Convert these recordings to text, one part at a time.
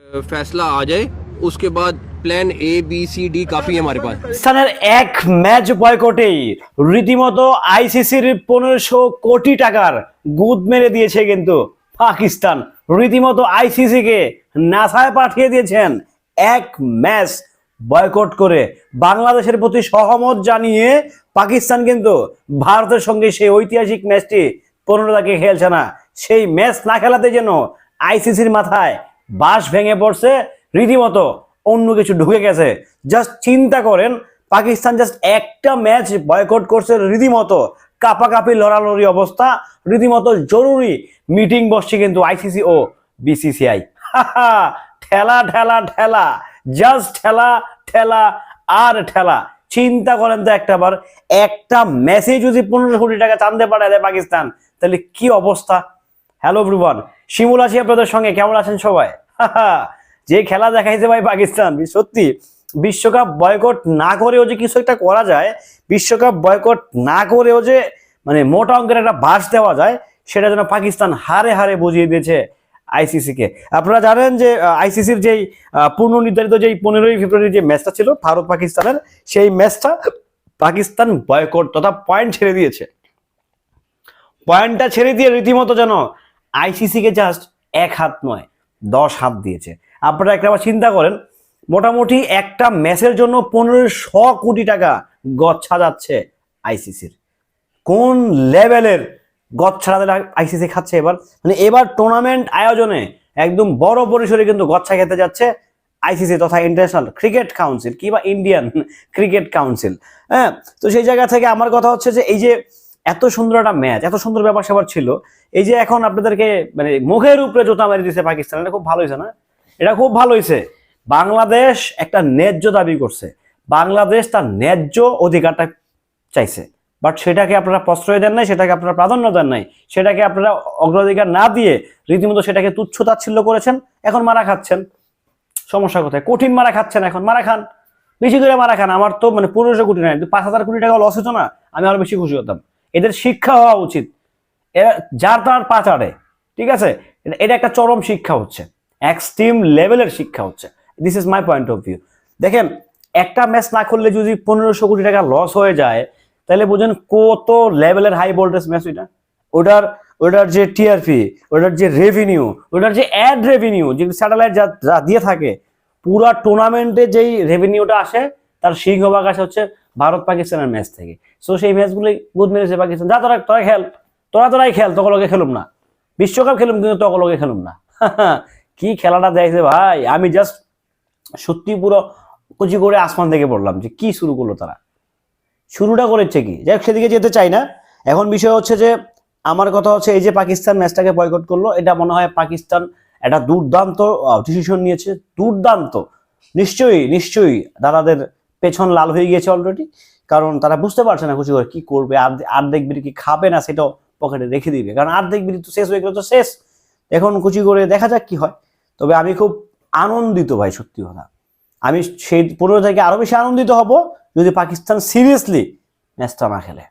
फैसला आ जाए उसके बाद प्लान ABCD काफी है हमारे पास। পাকিস্তানের এক ম্যাচ বয়কটেই রীতিমতো আইসিসির 1500 কোটি টাকার গুদ মেরে দিয়েছে কিন্তু পাকিস্তান। রীতিমতো আইসিসি কে নাসায় পাঠিয়ে দিয়েছেন এক ম্যাচ বয়কট করে। বাংলাদেশের প্রতি সহমত জানিয়ে পাকিস্তান কিন্তু ভারতের সঙ্গে সেই ঐতিহাসিক ম্যাচটি 15 তারিখে খেলছে না। সেই ম্যাচ না খেলাতে যেন আইসিসির মাথায় বাঁশ ভেঙে পড়ছে, রীতিমতো অন্য কিছু ঢুকে গেছে। জাস্ট চিন্তা করেন, পাকিস্তান জাস্ট একটা ম্যাচ বয়কট করছে, রীতিমতো কাপাকাপি লড়ালড়ি অবস্থা, রীতিমতো জরুরি মিটিং বসছে কিন্তু আইসিসি ও বিসিসিআই। ঠেলা ঠেলা ঠেলা, জাস্ট ঠেলা ঠেলা আর ঠেলা। চিন্তা করেন তো একটাবার, একটা ম্যাচে যদি 15 কোটি টাকা চাঁদে পাঠায় দেয় পাকিস্তান, তাহলে কি অবস্থা। হ্যালো এভরিওয়ান, শিমুল আছি আপনাদের সঙ্গে। কেমন আছেন সবাই? যে খেলা দেখাইছে ভাই পাকিস্তান, সত্যি বিশ্বকাপ বয়কট না করেও যে কিছু একটা করা যায়, বিশ্বকাপ বয়কট না করেও যে মানে মোটা অঙ্কের একটা বাস দেওয়া যায়, সেটা যেন পাকিস্তান হারে হারে বুঝিয়ে দিয়েছে আইসিসি কে। আপনারা জানেন যে আইসিসির যেই পূর্ণ নির্ধারিত যেই 15ই ফেব্রুয়ারি যে ম্যাচটা ছিল ভারত পাকিস্তানের, সেই ম্যাচটা পাকিস্তান বয়কট তথা পয়েন্ট ছেড়ে দিয়েছে। পয়েন্টটা ছেড়ে দিয়ে রীতিমতো যেন আইসিসি কে জাস্ট 1 হাত নয় 10 হাত দিয়েছে। আপনারা একবার চিন্তা করেন, মোটামুটি একটা ম্যাচের জন্য 1500 কোটি টাকা গচ্ছা যাচ্ছে আইসিসির। কোন লেভেলের গচ্ছাটা আইসিসি খাচ্ছে এবার, মানে এবার টুর্নামেন্ট আয়োজনে একদম বড় পরিসরে কিন্তু গচ্ছা খেতে যাচ্ছে আইসিসি তথা ইন্টারন্যাশনাল ক্রিকেট কাউন্সিল কিংবা ইন্ডিয়ান ক্রিকেট কাউন্সিল। হ্যাঁ, তো সেই জায়গা থেকে আমার কথা হচ্ছে যে এই যে এত সুন্দর একটা ম্যাচ, এত সুন্দর ব্যাপার স্যাপার ছিল, এই যে এখন আপনাদেরকে মানে মুখের উপরে জোতা মারি দিয়েছে পাকিস্তান, এটা খুব ভালো হয়েছে না? এটা খুব ভালো হয়েছে। বাংলাদেশ একটা ন্যায্য দাবি করছে, বাংলাদেশ তার ন্যায্য অধিকারটা চাইছে, বাট সেটাকে আপনারা প্রশ্রয় দেন নাই, সেটাকে আপনারা প্রাধান্য দেন নাই, সেটাকে আপনারা অগ্রাধিকার না দিয়ে রীতিমতো সেটাকে তুচ্ছ তাচ্ছিল্য করেছেন। এখন মারা খাচ্ছেন। সমস্যা কোথায়? কঠিন মারা খাচ্ছেন, এখন মারা খান, বেশি করে মারা খান। আমার তো মানে 1500 কোটি নয়, 5000 কোটি টাকা লস হতো না, আমি আরো বেশি খুশি হতাম। এদের শিক্ষা হওয়া উচিত, এরা যার তার পাচারে, ঠিক আছে? এটা একটা চরম শিক্ষা হচ্ছে, এক্সট্রিম লেভেলের শিক্ষা হচ্ছে। This is my point of view. দেখেন, একটা ম্যাচ না করলে যদি 1500 কোটি টাকা লস হয়ে যায়, তাহলে বুঝেন কত লেভেলের হাই ভোল্টেজ ম্যাচ ওইটা। ওটার যে টিআরপি, ওটার যে রেভিনিউ, ওটার যে অ্যাড রেভিনিউ, যে স্যাটেলাইট যা দিয়ে থাকে, পুরা টুর্নামেন্টে যেই রেভিনিউটা আসে তার সিংহভাগ আসে হচ্ছে ভারত পাকিস্তানের ম্যাচ থেকে। সো সেই ম্যাচগুলি বুধ মেরেছে পাকিস্তান। যা তোরা খেল, তোরাই খেল, তকলকে খেলুম না, বিশ্বকাপ খেলুম কিন্তু তকলকে খেলুম না। কি খেলাটা দেখছে ভাই, আমি জাস্ট সত্যি পুরো কুচি করে আসমান থেকে পড়লাম যে কি শুরু করলো তারা। শুরুটা করেছে কি, যাই হোক সেদিকে যেতে চাই না। এখন বিষয় হচ্ছে যে আমার কথা হচ্ছে এই যে পাকিস্তান ম্যাচটাকে বয়কট করলো, এটা মনে হয় পাকিস্তান একটা দুর্দান্ত ডিসিশন নিয়েছে, দুর্দান্ত। নিশ্চয়ই দাদাদের পেছন লাল হয়ে গিয়েছে অলরেডি, কারণ তারা বুঝতে পারছে না খুশি করে কি করবে। আর্ধেক বিড়ি কি খাবে না সেটাও পকেটে রেখে দিবে, কারণ আর্ধেক বিড়ি তো শেষ হয়ে গেল, তো শেষ। এখন কুচি করে দেখা যাক কি হয়। তবে আমি খুব আনন্দিত ভাই, সত্যি কথা। আমি সেই 15 থেকে আরো বেশি আনন্দিত হব যদি পাকিস্তান সিরিয়াসলি ম্যাচটা না খেলে।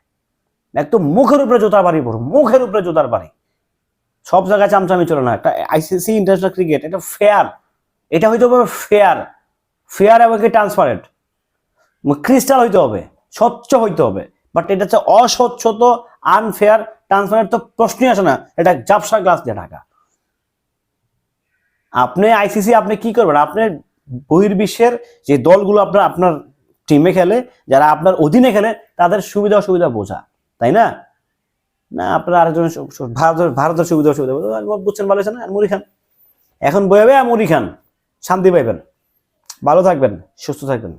একদম মুখের উপরে জোতার বাড়ি পড়ো, মুখের উপরে জোতার বাড়ি। সব জায়গায় চামচামি চলে না। একটা আইসিসি ইন্টারন্যাশনাল ক্রিকেট, এটা ফেয়ার, এটা হইতে হবে ফেয়ার এবং ট্রান্সপারেন্ট, ক্রিস্টাল হইতে হবে, স্বচ্ছ হইতে হবে। বাট এটা হচ্ছে অস্বচ্ছ, তো আনফেয়ার, ট্রান্সপারেন্ট তো প্রশ্নই আসে না। এটা জাপসা গ্লাস দিয়ে ঢাকা। আপনি আইসিসি আপনি কি করবেন? আপনি বহির্বিশ্বের যে দলগুলো আপনার টিমে খেলে, যারা আপনার অধীনে খেলে, তাদের সুবিধা অসুবিধা বোঝা, তাই না? না আপনার আরেকজন ভারতের সুবিধা অসুবিধা বুঝছেন, ভালো হয়েছে না? আর মুড়ি খান, এখন বইবে আর মুড়ি খান, শান্তি পাইবেন। ভালো থাকবেন, সুস্থ থাকবেন।